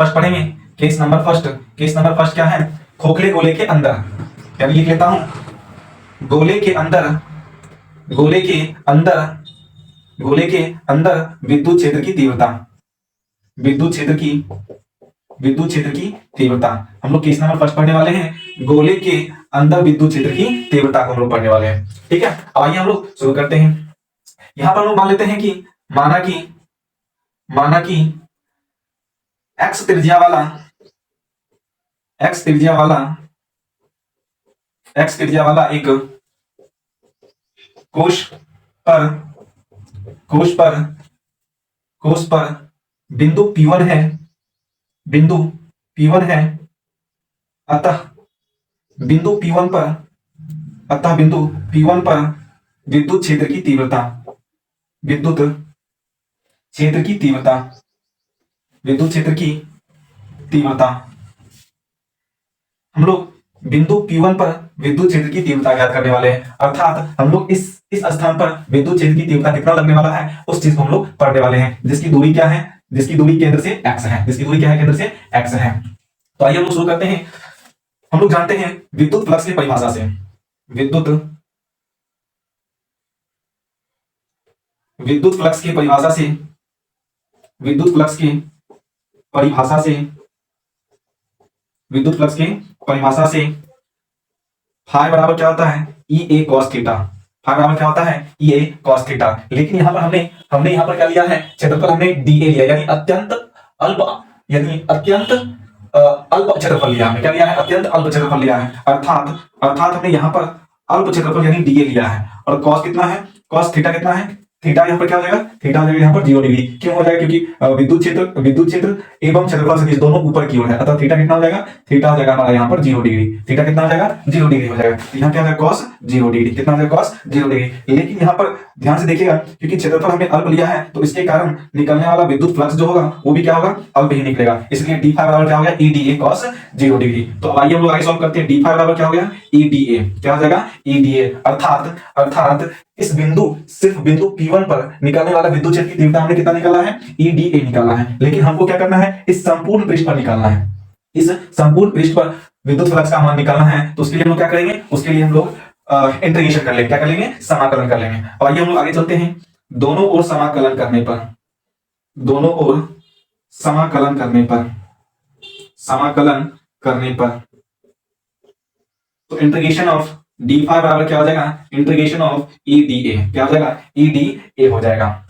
First पढ़ेंगे। Case number first क्या है? खोखले गोले के अंदर, क्या लिख लेता हूं, गोले के अंदर विद्युत क्षेत्र की तीव्रता, हम लोग केस नंबर फर्स्ट पढ़ने वाले हैं। गोले के अंदर विद्युत क्षेत्र की तीव्रता को हम लोग पढ़ने वाले हैं। ठीक है, अब आइए हम लोग शुरू करते हैं। यहां पर हम लोग मान लेते हैं कि माना कि एक्स त्रिज्या वाला एक कोश पर बिंदु P1 है, अतः बिंदु P1 पर विद्युत क्षेत्र की तीव्रता, हम लोग बिंदु P1 पर विद्युत क्षेत्र की तीव्रता ज्ञात करने वाले हैं। अर्थात हम लोग इस स्थान पर विद्युत क्षेत्र की तीव्रता कितना लगने वाला है, उस चीज को हम लोग पढ़ने वाले हैं, जिसकी दूरी क्या है, जिसकी दूरी केंद्र से x है, केंद्र से x है। तो आइए हम लोग शुरू करते हैं। हम लोग जानते हैं विद्युत फ्लक्स की परिभाषा से, विद्युत फ्लक्स की परिभाषा से फाई बराबर क्या होता है, EA cos थीटा। फाई बराबर क्या होता है, EA cos थीटा। लेकिन यहां पर हमने यहां पर क्या लिया है, क्षेत्रफल हमने DA लिया, यानी अत्यंत अल्प क्षेत्रफल लिया। हमने क्या लिया है, अत्यंत अल्प क्षेत्रफल लिया है। अर्थात हमने यहां पर अल्प क्षेत्रफल यानी DA लिया है। और cos कितना है, cos थीटा कितना है, थीटा यहाँ पर क्या हो जाएगा, थीटा हो जाएगा यहाँ पर 0 डिग्री। क्यों हो जाएगा, क्योंकि विद्युत क्षेत्र एवं क्षेत्रफल सदिश दोनों ऊपर की ओर है, अतः थीटा कितना हो जाएगा, थीटा हो जाएगा हमारा यहाँ पर 0 डिग्री। थीटा कितना हो जाएगा, 0 डिग्री हो जाएगा। तो यहाँ क्या हो जाएगा, cos 0 डिग्री। कितना हो जाएगा, cos 0 डिग्री। लेकिन यहाँ पर ध्यान से देखिएगा, क्योंकि क्षेत्रफल हमने अल्प लिया है, तो इसके कारण निकलने वाला विद्युत फ्लक्स जो होगा वो भी क्या होगा, अल्प ही निकलेगा। इसलिए d फाई बराबर क्या हो गया, EDA cos 0 डिग्री। तो आइए हम लोग आगे सॉल्व करते हैं। d फाई बराबर क्या हो गया, EDA, क्या हो जाएगा, EDA। अर्थात इस सिर्फ बिंदु P1 पर निकलने वाला विद्युत क्षेत्र की तीव्रता हमने कितना निकाला है, EDA निकाला है। लेकिन हमको क्या करना है, इस संपूर्ण पृष्ठ पर निकालना है, इस संपूर्ण पृष्ठ पर विद्युत फ्लक्स का मान निकालना है। तो उसके लिए हम लोग क्या करेंगे, उसके लिए हम लोग इंटीग्रेशन कर लेंगे, क्या कर लेंगे, समाकलन कर लेंगे। और आइए हम लोग आगे चलते हैं। दोनों ओर समाकलन करने पर तो इंटीग्रेशन ऑफ d फाई बराबर क्या हो जाएगा, इंटीग्रेशन ऑफ EDA, क्या हो जाएगा, EDA हो जाएगा।